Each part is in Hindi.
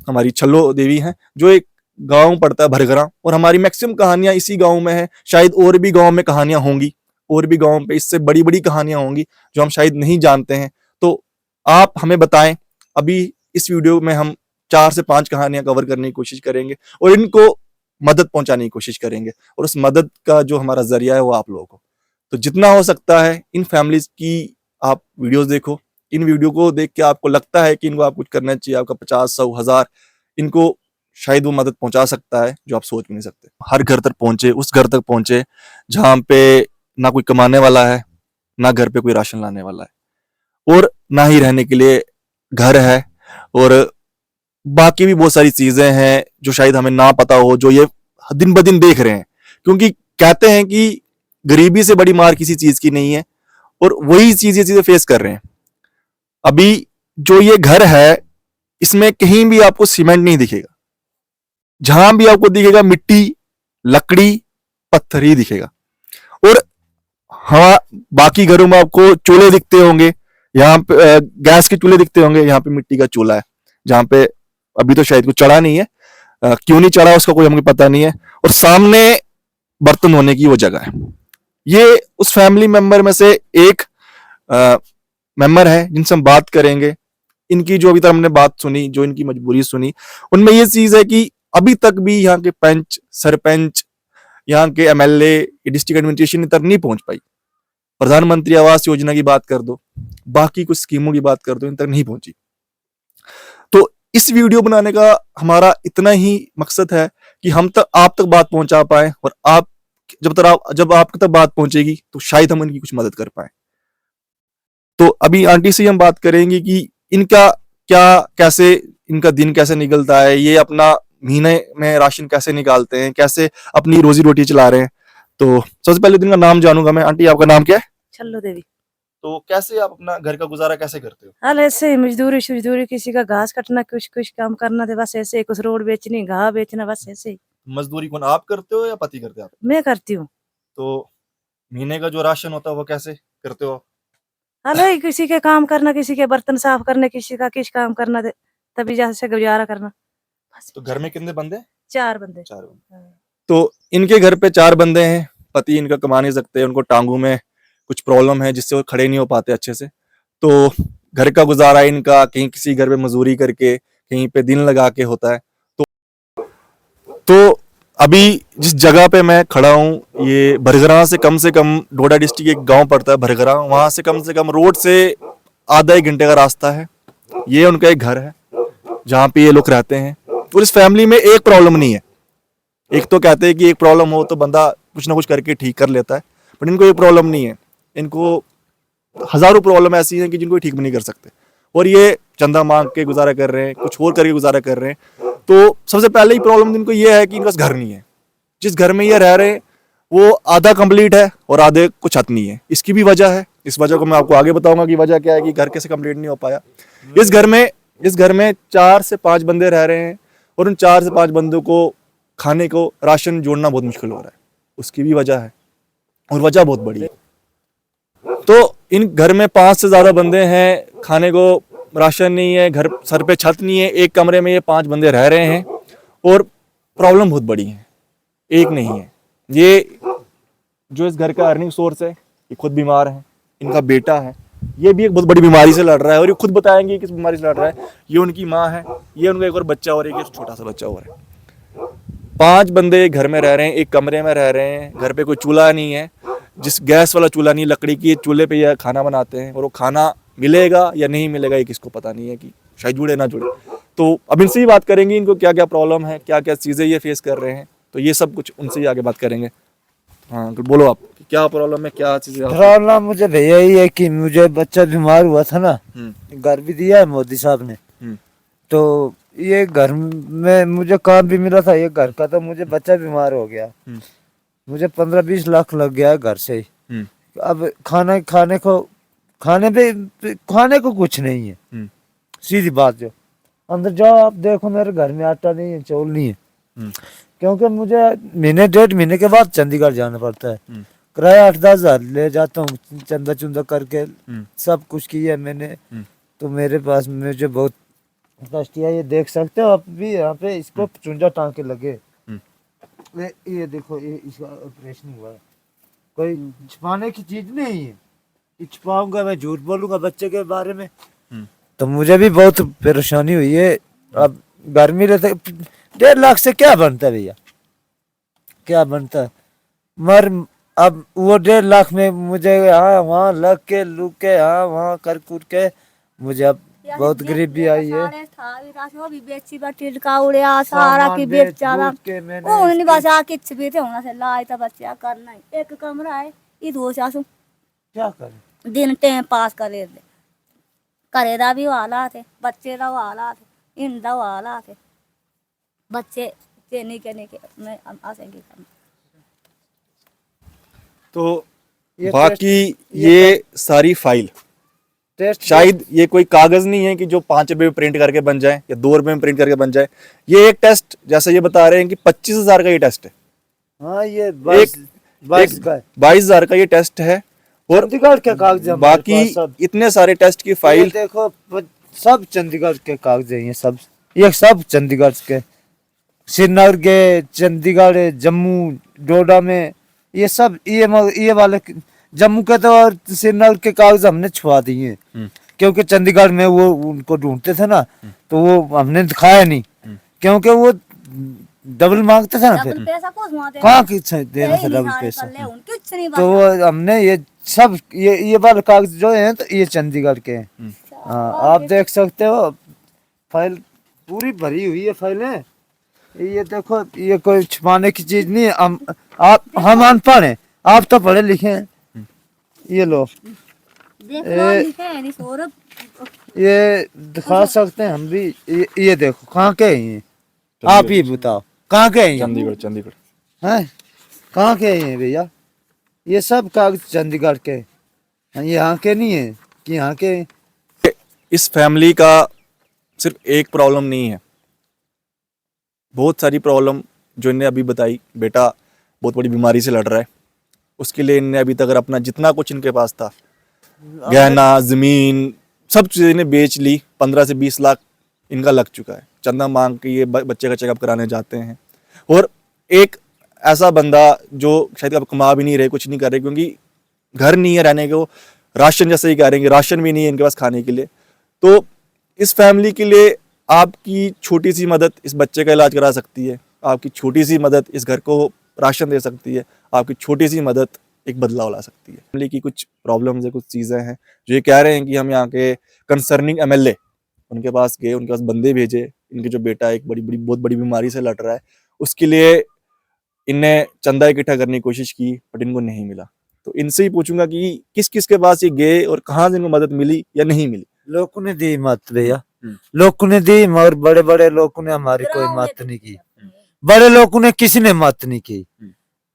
हमारी छल्लो देवी हैं, जो एक गांव पड़ता है भरगरा, और हमारी मैक्सिमम कहानियां इसी गांव में है। शायद और भी गांव में कहानियां होंगी, और भी गांव पे इससे बड़ी बड़ी कहानियां होंगी जो हम शायद नहीं जानते हैं। तो आप हमें बताएं। अभी इस वीडियो में हम 4 से 5 कहानियां कवर करने की कोशिश करेंगे और इनको मदद पहुंचाने की कोशिश करेंगे, और उस मदद का जो हमारा जरिया है वो आप लोगों को। तो जितना हो सकता है इन फैमिलीज की आप वीडियोस देखो। इन वीडियो को देख के आपको लगता है कि इनको आप कुछ करना चाहिए, आपका 50, 100, 1000 इनको शायद वो मदद पहुंचा सकता है जो आप सोच भी नहीं सकते। हर घर तक पहुंचे, उस घर तक पहुंचे जहां पे ना कोई कमाने वाला है, ना घर पे कोई राशन लाने वाला है, और ना ही रहने के लिए घर है, और बाकी भी बहुत सारी चीजें हैं जो शायद हमें ना पता हो, जो ये दिन ब दिन देख रहे हैं। क्योंकि कहते हैं कि गरीबी से बड़ी मार किसी चीज की नहीं है, और वही चीज ये चीजें फेस कर रहे हैं। अभी जो ये घर है इसमें कहीं भी आपको सीमेंट नहीं दिखेगा, जहां भी आपको दिखेगा मिट्टी, लकड़ी, पत्थर ही दिखेगा। और हाँ, बाकी घरों में आपको चूल्हे दिखते होंगे, यहाँ पे गैस के चूल्हे दिखते होंगे, यहाँ पे मिट्टी का चूल्हा है, जहां पे अभी तो शायद कुछ चढ़ा नहीं है। क्यों नहीं चढ़ा उसका कोई हमें पता नहीं है। और सामने बर्तन धोने की वो जगह है। ये उस फैमिली मेंबर में से एक मेंबर है जिनसे हम बात करेंगे। इनकी जो अभी तक हमने बात सुनी, जो इनकी मजबूरी सुनी, उनमें ये चीज है कि अभी तक भी यहाँ के पंच, सरपंच, यहाँ के एमएलए, डिस्ट्रिक्ट एडमिनिस्ट्रेशन तक नहीं पहुंच पाई। प्रधानमंत्री आवास योजना की बात कर दो, बाकी कुछ स्कीमों की बात कर दो, इन तक नहीं पहुंची। तो इस वीडियो बनाने का हमारा इतना ही मकसद है कि हम तक, आप तक बात पहुंचा पाए, और आप जब आप तक बात पहुंचेगी तो शायद हम इनकी कुछ मदद कर पाए। तो अभी आंटी से हम बात करेंगे कि इनका कैसे इनका दिन कैसे निकलता है, ये अपना महीने में राशन कैसे निकालते हैं, कैसे अपनी रोजी रोटी चला रहे हैं। तो सबसे पहले दिन का नाम जानूंगा मैं। आंटी, आपका नाम क्या है? छल्लो देवी। तो कैसे आप अपना घर का गुजारा कैसे करते हो? हाल ऐसे ही मजदूरी, किसी का घास कटना, कुछ कुछ काम करना थे, बस ऐसे ही, कुछ रोड बेचनी, घास बेचना, बस ऐसे ही। मजदूरी कौन आप करते हो या पति करते हैं आप? मैं करती हूँ। तो महीने का जो राशन होता है वो कैसे करते हो? हाल है किसी के काम करना, किसी के बर्तन साफ करने, किसी का किस काम करना थे, तभी जैसे गुजारा करना। बस तो घर में कितने बंदे? 4 बंदे। 4 बंदे। हाँ। तो इनके घर पे 4 बंदे हैं। पति इनका कमा नहीं सकते, उनको टांगों में कुछ प्रॉब्लम है जिससे वो खड़े नहीं हो पाते अच्छे से। तो घर का गुजारा इनका कहीं किसी घर पे मजदूरी करके, कहीं पे दिन लगा के होता है। तो अभी जिस जगह पे मैं खड़ा हूँ, ये भरगरा से कम डोडा डिस्ट्रिक्ट एक गांव पड़ता है भरगरा, वहां से कम रोड से आधा 1 घंटे का रास्ता है। ये उनका एक घर है जहाँ पे ये लोग रहते हैं। और इस फैमिली में एक प्रॉब्लम नहीं है। एक तो कहते हैं कि एक प्रॉब्लम हो तो बंदा कुछ ना कुछ करके ठीक कर लेता है, बट इनको एक प्रॉब्लम नहीं है। इनको हजारों प्रॉब्लम ऐसी हैं कि जिनको ठीक भी नहीं कर सकते, और ये चंदा मांग के गुजारा कर रहे हैं, कुछ और करके गुजारा कर रहे हैं। तो सबसे पहले ही प्रॉब्लम इनको ये है कि इनका घर नहीं है। जिस घर में ये रह रहे हैं वो आधा कंप्लीट है और आधे को छत नहीं है। इसकी भी वजह है, इस वजह को मैं आपको आगे बताऊंगा कि वजह क्या है कि घर कैसे कंप्लीट नहीं हो पाया। इस घर में 4 से 5 बंदे रह रहे हैं, और उन 4 से 5 बंदों को खाने को राशन जोड़ना बहुत मुश्किल हो रहा है। उसकी भी वजह है, और वजह बहुत बड़ी है। तो इन घर में 5 से ज्यादा बंदे हैं, खाने को राशन नहीं है, घर सर पे छत नहीं है, एक कमरे में ये 5 बंदे रह रहे हैं, और प्रॉब्लम बहुत बड़ी है, एक नहीं है। ये जो इस घर का अर्निंग सोर्स है, ये खुद बीमार है, इनका बेटा है, ये भी एक बहुत बड़ी बीमारी से लड़ रहा है, और ये खुद बताएंगे किस बीमारी से लड़ रहा है। ये उनकी माँ है, ये उनका एक और बच्चा और एक छोटा सा बच्चा और है। 5 बंदे घर में रह रहे हैं, एक कमरे में रह रहे हैं, घर पे कोई चूल्हा नहीं है, जिस गैस वाला चूल्हा नहीं, लकड़ी की चूल्हे पे ये खाना बनाते हैं, और वो खाना मिलेगा या नहीं मिलेगा ये किसको पता नहीं है, कि शायद जुड़े ना जुड़े। तो अब इनसे ही बात करेंगे, इनको क्या क्या प्रॉब्लम है, क्या क्या चीज़ें ये फेस कर रहे हैं। तो ये सब कुछ उनसे ही आगे बात करेंगे। हाँ, तो बोलो आप, क्या प्रॉब्लम है, क्या चीज़ें? प्रॉब्लम मुझे भैया ही है कि मुझे बच्चा बीमार हुआ था ना, घर भी दिया है मोदी साहब ने, तो ये घर में मुझे काम भी मिला था ये घर का, तो मुझे बच्चा बीमार हो गया, मुझे 15-20 लाख लग गया घर से ही। अब खाने को कुछ नहीं है, सीधी बात। जो अंदर जाओ आप देखो, मेरे घर में आटा नहीं है, चावल नहीं है, क्योंकि मुझे महीने 1.5 महीने के बाद चंडीगढ़ जाना पड़ता है। किराया 8-10 हज़ार ले जाता हूँ, चंदा चुंदा करके सब कुछ किया मैंने। तो मेरे पास मुझे बहुत टेस्ट किया, ये देख सकते हो आप भी यहाँ पे, इसको 55 टांके लगे। ये देखो, ये इसका ऑपरेशन हुआ है। कोई छुपाने की चीज नहीं है, कि छुपाऊंगा मैं, झूठ बोलूंगा बच्चे के बारे में तो मुझे भी बहुत परेशानी हुई है। अब गर्मी रहते 1.5 लाख से क्या बनता है भैया, क्या बनता है? मर अब वो 1.5 लाख में मुझे यहाँ वहाँ लग के लुक के यहाँ वहाँ कर कुर के मुझे अब बहुत गरीबी आई है। वो भी बेची बटी का उड़िया सारा की बेचारा वो नहीं बचा किच भी थे होना से लाए तो बच्चा करना ही। एक कमरा है ये दो चासू क्या करें, दिन टाइम पास करे दे, करे दा भी वाला थे, बच्चे दा वाला थे, इन दा वाला थे, बच्चे चेनी के मैं आसेंगे करना। तो ये बाकी ये ये सारी फाइल टेस्ट शायद ये कोई कागज नहीं है कि जो 5 रुपए में प्रिंट करके बन जाए या 2 रुपए में प्रिंट करके बन जाए। ये एक टेस्ट, जैसे ये बता रहे हैं कि 25,000 का ये टेस्ट है, हाँ ये 22 का है। 22,000 का ये टेस्ट है। और चंडीगढ़ के कागज हमारे बाकी पास सब। इतने सारे टेस्ट की ये फाइल देखो सब चंडीगढ़ के कागज हैं, ये सब चंडीगढ़ के, श्रीनगर के, चंडीगढ़, जम्मू, डोडा में ये सब ये वाले जम्मू के तो और श्रीनगर के कागज हमने छुपा दिए क्योंकि चंडीगढ़ में वो उनको ढूंढते थे ना, तो वो हमने दिखाया नहीं क्योंकि वो डबल मांगते थे ना, फिर डबल पैसा को मारते कहाँ की देना था डबल पैसा। कुछ नहीं तो वो हमने ये सब ये वाले कागज जो हैं तो ये चंडीगढ़ के हैं। हाँ आप देख सकते हो, फाइल पूरी भरी हुई है फाइलें। ये देखो, ये कोई छुपाने की चीज नहीं है। हम अनपढ़ हैं, आप तो पढ़े लिखे हैं। ये लो, देख लो लिखे हैं नहीं सौरभ, ये दिखा सकते हैं हम भी। ये देखो कहाँ के हैं ये, आप ही बताओ कहाँ के हैं ये? चंडीगढ़ हैं कहाँ के हैं भैया? ये सब कागज चंडीगढ़ के हैं, यहाँ के नहीं है कि यहाँ के हैं। इस फैमिली का सिर्फ एक प्रॉब्लम नहीं है, बहुत सारी प्रॉब्लम जो इन्हें अभी बताई। बेटा बहुत बड़ी बीमारी से लड़ रहा है, उसके लिए इन्हें अभी तक अगर अपना जितना कुछ इनके पास था, गहना, जमीन, सब चीजें इन्हें बेच ली। 15 से 20 लाख इनका लग चुका है। चंदा मांग के ये बच्चे का चेकअप कराने जाते हैं। और एक ऐसा बंदा जो शायद अब कमा भी नहीं रहे, कुछ नहीं कर रहे, क्योंकि घर नहीं है रहने को, राशन जैसे ही कह रहे हैं, राशन भी नहीं है इनके पास खाने के लिए। तो इस फैमिली के लिए आपकी छोटी सी मदद इस बच्चे का इलाज करा सकती है, आपकी छोटी सी मदद इस घर को राशन दे सकती है, आपकी छोटी सी मदद एक बदलाव ला सकती है। फैमिली की कुछ प्रॉब्लम्स है, कुछ चीज़ें हैं जो ये कह रहे हैं कि हम यहाँ के कंसर्निंग एमएलए उनके पास गए, उनके पास बंदे भेजे। इनके जो बेटा एक बहुत बड़ी बीमारी से लड़ रहा है, उसके लिए इनने चंदा इकट्ठा करने की कोशिश की, बट इनको नहीं मिला। तो इनसे ही पूछूंगा कि किस किस के पास ये गए और कहाँ से इनको मदद मिली या नहीं मिली। लोगों ने दी मत भैया, लोगों ने दी, मगर बड़े बड़े लोगों ने हमारी कोई मत नहीं की। बड़े लोगों ने किसी ने मत नहीं की।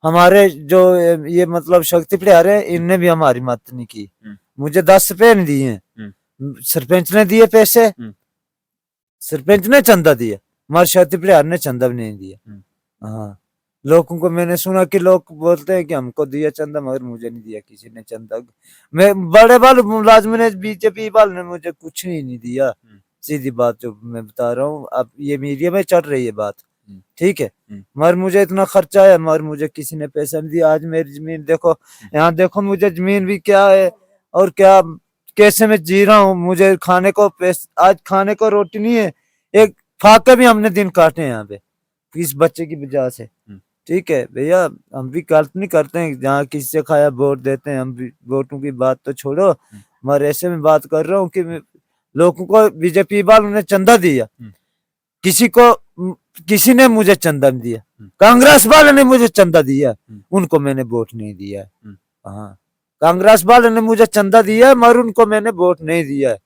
हमारे जो ये मतलब शक्ति प्लेयर है, इनने भी हमारी मत नहीं की। मुझे 10 रुपए नहीं दिए, सरपंच ने दिए पैसे, सरपंच ने चंदा दिया, हमारे शक्ति प्लेयर ने चंदा भी नहीं दिया। हाँ, लोगों को मैंने सुना कि लोग बोलते हैं कि हमको दिया चंदा, मगर मुझे नहीं दिया किसी ने चंदा। मैं बड़े बाल मुलाजिम ने, बीजेपी वाले ने मुझे कुछ नहीं दिया। सीधी बात जो मैं बता रहा हूँ, अब ये मीडिया में चल रही है बात, ठीक है, मगर मुझे इतना खर्चा है, मगर मुझे किसी ने पैसा नहीं दिया। आज मेरी जमीन देखो, यहाँ देखो, मुझे जमीन भी क्या है और क्या कैसे मैं जी रहा हूँ। मुझे खाने को आज खाने को रोटी नहीं है, एक फाके भी हमने दिन काटे यहाँ पे इस बच्चे की वजह से। ठीक है भैया, हम भी गलत नहीं करते हैं, जहाँ किसी से खाया वोट देते हैं हम भी। वोटों की बात तो छोड़ो, मगर ऐसे में बात कर रहा हूँ कि लोगों को बीजेपी वालों ने चंदा दिया, किसी ने मुझे चंदा नहीं दिया। कांग्रेस वाले ने मुझे चंदा दिया, उनको मैंने वोट नहीं दिया। हाँ, कांग्रेस वाले ने मुझे चंदा दिया, मगर उनको मैंने वोट नहीं दिया।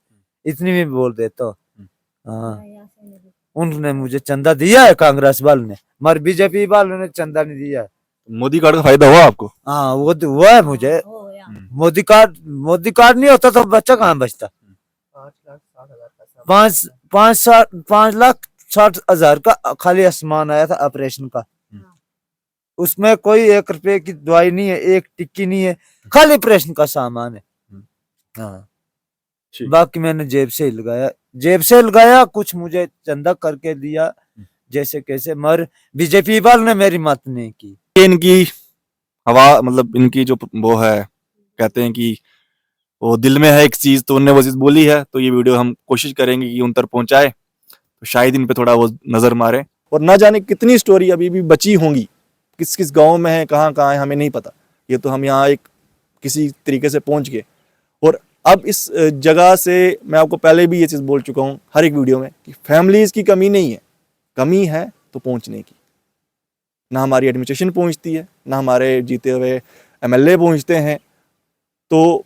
इतनी भी बोल देता हूँ। हाँ, उन्होंने मुझे चंदा दिया है कांग्रेस वालों ने, मगर बीजेपी वालों ने चंदा नहीं दिया। मोदी कार्ड का फायदा हुआ आपको? हाँ, वो हुआ है मुझे। मोदी कार्ड नहीं होता तो बच्चा कहाँ बचता। 5,60,000 का खाली आसमान आया था ऑपरेशन का, उसमें कोई 1 रुपए की दवाई नहीं है, 1 टिक्की नहीं है, खाली ऑपरेशन का सामान है। हाँ, बाकी मैंने जेब से ही लगाया, जेब से लगाया, कुछ मुझे चंदा करके दिया जैसे कैसे, मगर बीजेपी वाले ने मेरी मत नहीं की। ये इनकी हवा, मतलब इनकी जो वो है, कहते हैं कि वो दिल में है एक चीज, तो उनने वो चीज बोली है, तो ये वीडियो हम कोशिश करेंगे कि उन तक पहुंचाए, तो शायद इन पे थोड़ा वो नजर मारे। और ना जाने कितनी स्टोरी अभी भी बची होंगी, किस किस गांव में है, कहाँ कहाँ है, हमें नहीं पता। ये तो हम यहाँ एक किसी तरीके से पहुंच गए। और अब इस जगह से मैं आपको पहले भी ये चीज़ बोल चुका हूँ हर एक वीडियो में कि फैमिलीज की कमी नहीं है, कमी है तो पहुंचने की। ना हमारी एडमिनिस्ट्रेशन पहुंचती है, ना हमारे जीते हुए एमएलए पहुंचते हैं। तो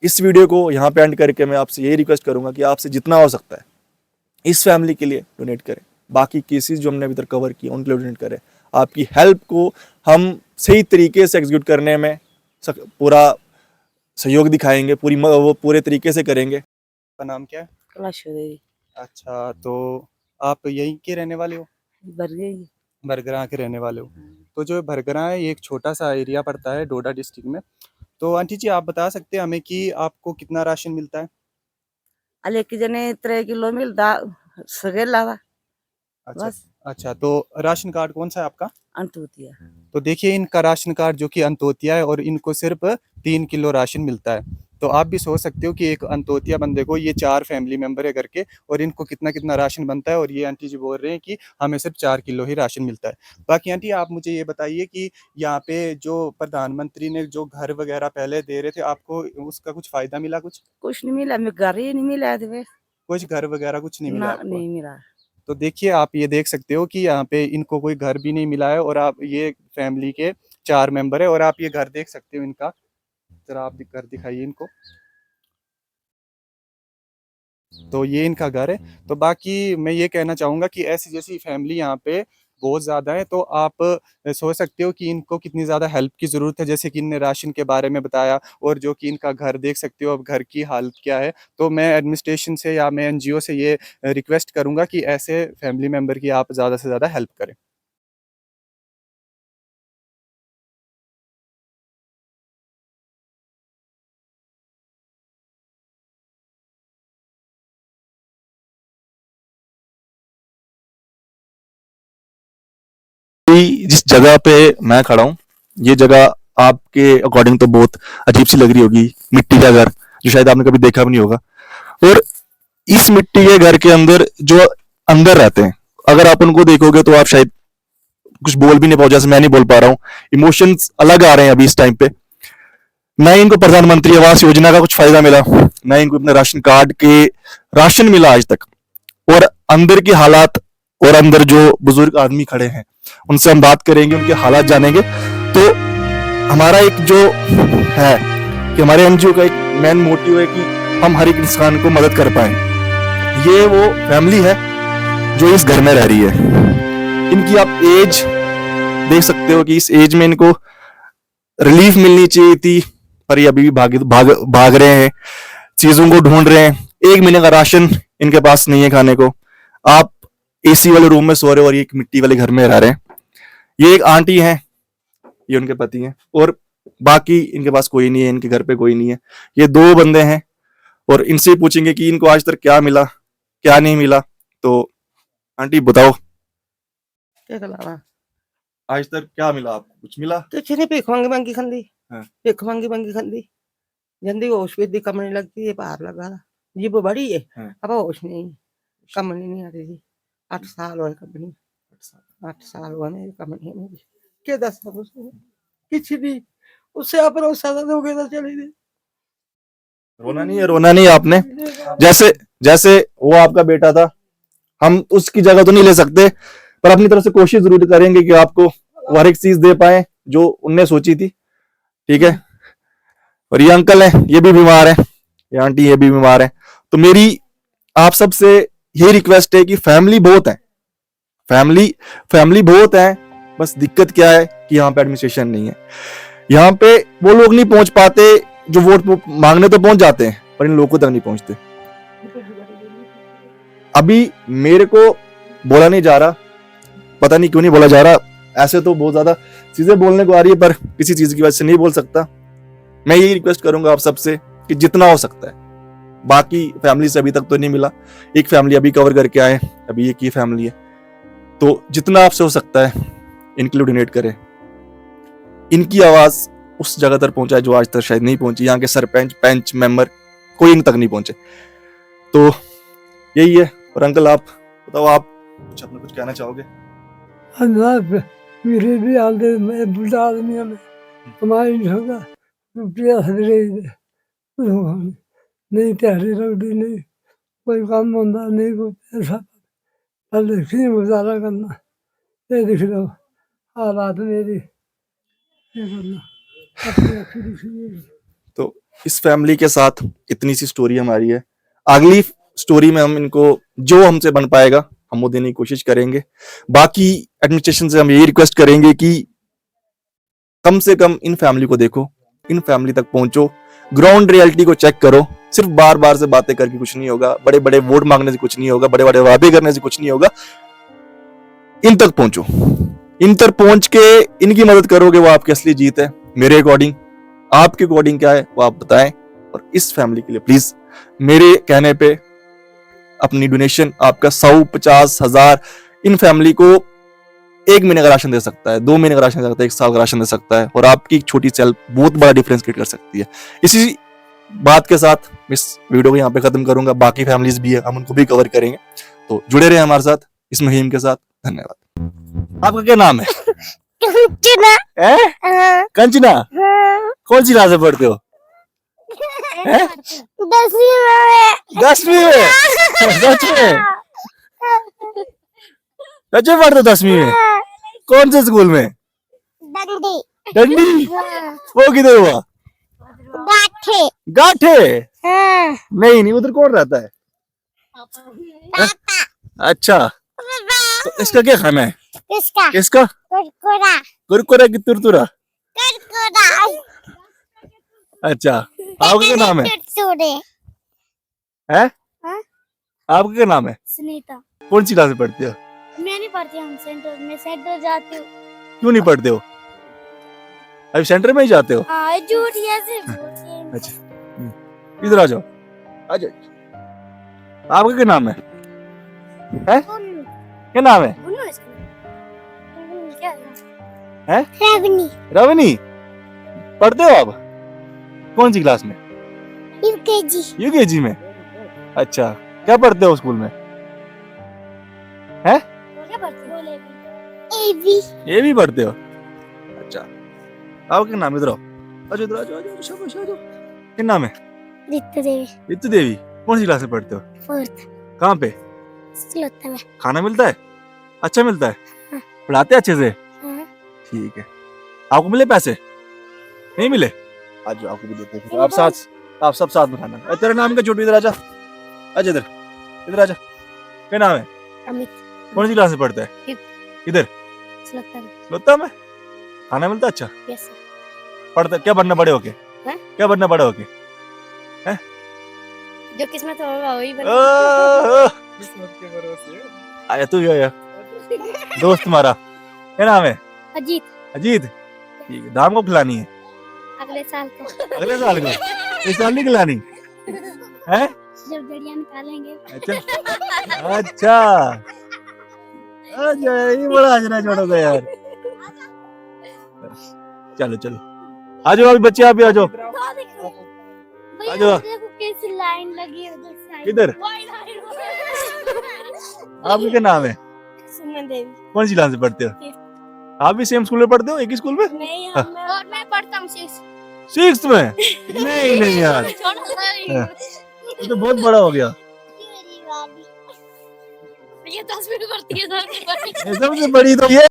इस वीडियो को यहाँ पे एंड करके मैं आपसे यही रिक्वेस्ट करूंगा कि आपसे जितना हो सकता है इस फैमिली के लिए डोनेट करें। बाकी केसेस जो हमने अभी तक कवर किए उनके लिए डोनेट करें। आपकी हेल्प को हम सही तरीके से एग्जीक्यूट करने में पूरा सहयोग दिखाएंगे, वो पूरे तरीके से करेंगे। आपका नाम क्या है? कलाशो देवी अच्छा, तो आप यहीं के रहने वाले हो? बरगे बरगरा के रहने वाले हो। तो जो बरगरा है ये एक छोटा सा एरिया पड़ता है डोडा डिस्ट्रिक्ट में। तो आंटी जी आप बता सकते हैं हमें कि आपको कितना राशन मिलता है? अले की जने 3 किलो मिलता सगे लावा अच्छा बस अच्छा, तो राशन कार्ड कौन सा है आपका? अंतुतिया तो देखिए इनका राशन कार्ड जो कि अंत्योतिया है और इनको सिर्फ 3 किलो राशन मिलता है। तो आप भी सोच सकते हो कि एक अंत्योतिया बंदे को ये 4 फैमिली मेंबर है करके, और इनको कितना कितना राशन बनता है। और ये आंटी जी बोल रहे हैं कि हमें सिर्फ 4 किलो ही राशन मिलता है। बाकी आंटी आप मुझे ये बताइए कि यहाँ पे जो प्रधानमंत्री ने जो घर वगैरह पहले दे रहे थे, आपको उसका कुछ फायदा मिला? कुछ नहीं मिला, मैं घर ही नहीं मिला थे कुछ घर वगैरह कुछ नहीं मिला ना, आपको? नहीं मिला। तो देखिए आप ये देख सकते हो कि यहाँ पे इनको कोई घर भी नहीं मिला है, और आप ये फैमिली के 4 मेंबर है, और आप ये घर देख सकते हो इनका। जरा आप घर दिखाइए इनको। तो ये इनका घर है। तो बाकी मैं ये कहना चाहूँगा कि ऐसी जैसी फैमिली यहाँ पे बहुत ज़्यादा है। तो आप सोच सकते हो कि इनको कितनी ज़्यादा हेल्प की ज़रूरत है। जैसे कि इनने राशन के बारे में बताया, और जो कि इनका घर देख सकते हो अब घर की हालत क्या है। तो मैं एडमिनिस्ट्रेशन से या मैं एनजीओ से ये रिक्वेस्ट करूँगा कि ऐसे फैमिली मेम्बर की आप ज़्यादा से ज़्यादा हेल्प करें। जिस जगह पे मैं खड़ा हूँ, ये जगह आपके अकॉर्डिंग तो बहुत अजीब सी लग रही होगी। मिट्टी का घर जो शायद आपने कभी देखा भी नहीं होगा। और इस मिट्टी के घर के अंदर जो अंदर रहते हैं, अगर आप उनको देखोगे तो आप शायद कुछ बोल भी नहीं पाओ, जैसे मैं नहीं बोल पा रहा हूँ। इमोशंस अलग आ रहे हैं अभी इस टाइम पे। ना ही इनको प्रधानमंत्री आवास योजना का कुछ फायदा मिला, ना ही इनको अपने राशन कार्ड के राशन मिला आज तक। और अंदर की हालात, और अंदर जो बुजुर्ग आदमी खड़े हैं उनसे हम बात करेंगे, उनके हालात जानेंगे। तो हमारा एक जो है कि हमारे एनजीओ का एक मेन मोटिव है कि हम हर एक इंसान को मदद कर पाए। ये वो फैमिली है जो इस घर में रह रही है। इनकी आप एज देख सकते हो कि इस एज में इनको रिलीफ मिलनी चाहिए थी, पर ये अभी भी भाग रहे हैं, चीजों को ढूंढ रहे हैं। 1 महीने का राशन इनके पास नहीं है खाने को। आप एसी वाले रूम में सो रहे हो और ये एक मिट्टी वाले घर में रह रहे हैं। ये एक आंटी हैं, ये उनके पति हैं, और बाकी इनके पास कोई नहीं है, इनके घर पे कोई नहीं है। ये 2 बंदे हैं, और इनसे पूछेंगे कि इनको आज तक क्या मिला क्या नहीं मिला। तो आंटी बताओ, आज तक क्या मिला आपको? कुछ मिला? कुछ नहीं, भीख मंगी खंदी। हाँ। भीख मंगी खंदी जल्दी होश भी कम नहीं लगती है, बाहर लगा जी वो बड़ी है। हाँ। अब होश नहीं, कम नहीं आती थी। 8 साल हुए कंपनी, 8 साल हुआ मेरी कंपनी में। क्या 10 साल किसी नहीं उससे आप भरोसा हो गया, चली गई। रोना नहीं है, रोना नहीं है आपने। जैसे जैसे वो आपका बेटा था, हम उसकी जगह तो नहीं ले सकते, पर अपनी तरफ से कोशिश जरूर करेंगे कि आपको वो हर एक चीज दे पाए जो उनने सोची थी। ठीक है। और ये अंकल है, ये भी बीमार है, ये आंटी ये भी बीमार है। तो मेरी आप सबसे यही रिक्वेस्ट है कि फैमिली बहुत है, फैमिली बहुत है। बस दिक्कत क्या है कि यहाँ पे एडमिनिस्ट्रेशन नहीं है। यहाँ पे वो लोग नहीं पहुंच पाते जो वोट मांगने तो पहुंच जाते हैं, पर इन लोगों तक नहीं पहुंचते। अभी मेरे को बोला नहीं जा रहा, पता नहीं क्यों नहीं बोला जा रहा। ऐसे तो बहुत ज्यादा चीजें बोलने को आ रही है, पर किसी चीज की वजह से नहीं बोल सकता। मैं यही रिक्वेस्ट करूंगा आप सबसे कि जितना हो सकता है बाकी फैमिली से अभी तक तो नहीं मिला। एक फैमिली अभी कवर करके आए, अभी एक ही फैमिली है। तो जितना आपसे हो सकता है इनके लिए डोनेट करें। इनकी आवाज उस जगह तक पहुंचाए जो आज तक शायद नहीं पहुंची। यहाँ के सरपंच, पंच, मेंबर कोई इन तक नहीं पहुंचे। तो यही है। और अंकल आप बताओ, आप कुछ कहना चाहोगे? अल्लाह मेरे भी हाल दे, मैं बुढ़ा आदमी हूँ, कमाई नहीं होगा, रुपया नहीं तैयारी रोटी नहीं, कोई काम होता नहीं, कोई पैसा कल देखिए गुजारा करना। ये दिख लो हालात मेरी, ये करना अपनी अच्छी दिखी। तो इस फैमिली के साथ इतनी सी स्टोरी हमारी है। अगली स्टोरी में हम इनको जो हमसे बन पाएगा हम वो देने की कोशिश करेंगे। बाकी एडमिनिस्ट्रेशन से हम यही रिक्वेस्ट करेंगे कि कम से कम इन फैमिली को देखो, इन फैमिली तक पहुंचो, ग्राउंड रियलिटी को चेक करो। सिर्फ बार बार से बातें करके कुछ नहीं होगा, बड़े बड़े वोट मांगने से कुछ नहीं होगा, बड़े बड़े वादे करने से कुछ नहीं होगा। इन तक पहुंचो, इन तक पहुंच के इनकी मदद करोगे, वो आपकी असली जीत है। मेरे अकॉर्डिंग, आपके अकॉर्डिंग क्या है वो आप बताएं। और इस फैमिली के लिए प्लीज मेरे कहने पे अपनी डोनेशन आपका 100-50,000 इन फैमिली को 1 महीने का राशन दे सकता है, 2 महीने का राशन दे सकता है, 1 साल का राशन दे सकता है। और आपकी एक छोटी सी हेल्प बहुत बड़ा डिफरेंस क्रिएट कर सकती है। इसी बात के साथ इस वीडियो को यहाँ पे खत्म करूंगा। बाकी फैमिलीज भी है, हम उनको भी कवर करेंगे। तो जुड़े रहे हमारे साथ इस मुहिम के साथ। धन्यवाद। आपका क्या नाम है? कंचना। कौन सी क्लास में पढ़ते हो? 10वीं में। 10वीं में? सच में? सच में पढ़ते हो 10वीं में? कौन से स्कूल में? डंडी। डंडी? वो किधर हुआ? गाठे। गाठे? हाँ। नहीं, उधर कौन रहता है? अच्छा, तो इसका क्या खाना है? किसका? किसका? कुरकुरा। कुरकुरा की तुरतुरा? कुरकुरा। अच्छा, आपका क्या नाम है? तुरतुरे। हैं? हाँ? आपका क्या नाम है? सुनीता। कौन सी क्लास में पढ़ते हो? मैं नहीं पढ़ती हूँ सेंटर में, सेंटर जाती हूँ। क्यों नहीं पढ़ते हो? अभी सेंटर में ही जाते हो? हाँ, झूठ ये सिर्फ झूठ ये। अच्छा, इधर आ जाओ, आ जाओ। आपका क्या नाम है? हैं? उन्नू। क्या नाम है? उन्नू इसका। क्या हैं? रवनी। रवनी? पढ़ते हो आप? कौन सी क्लास में? यूकेजी। यूकेजी में? अच्छा, क्या पढ़ते हो स्कूल में? हैं? क्या पढ़ते हो? एबी। ये भी पढ़ते हो? अच्छा, आपका क्या नाम है? इधर आओ, अच्छा इधर आ जाओ, शाबाश आ जाओ। क्या नाम है? रितु देवी। रितु देवी। कौन सी क्लास में पढ़ते हो? 4th। कहाँ पे? स्लोता में। खाना मिलता है? अच्छा मिलता है? हाँ। पढ़ाते अच्छे से? हाँ। ठीक है। आपको मिले पैसे? नहीं मिले? आज आपको भी देते हैं। आप सब साथ में खाना। तेरा नाम क्या छोटू? इधर आजा, आजा इधर, इधर आजा। क्या नाम है? अमित। कौन सी क्लास में पढ़ता है? इधर स्लोता में। लोता में? खाना मिलता है? अच्छा। Yes sir. पढ़ता क्या बनना बड़े होके? हैं? क्या बनना बड़े होके? जो किस्मत होगा वही बनेगा। ओह, किस्मत के भरोसे। आया तू भी आया। दोस्त तुम्हारा क्या नाम है? अजीत। अजीत। ठीक है, दाम को खिलानी है? अगले साल को। अगले साल को? इस साल नहीं खिलानी है? जब जड़ियाँ निकालेंगे। अच्छा अच्छा, ये बड़ा हंसना छोड़ोगा यार। चलो चलो, आ जाओ अभी बच्चे, आप भी आ जाओ। भैया, आ जाओ। देखो कैसी लाइन लगी है उधर साइड। किधर? आपका क्या नाम है? सुमन देवी। कौन सी क्लास में पढ़ते हो? आप भी सेम स्कूल में पढ़ते हो? एक ही स्कूल में? नहीं, और मैं पढ़ता हूँ 6th। 6th में? नहीं यार, छोटा ये तो बहुत बड़ा हो गया। ये 10वीं में पढ़ती है। सबसे बड़ी तो ये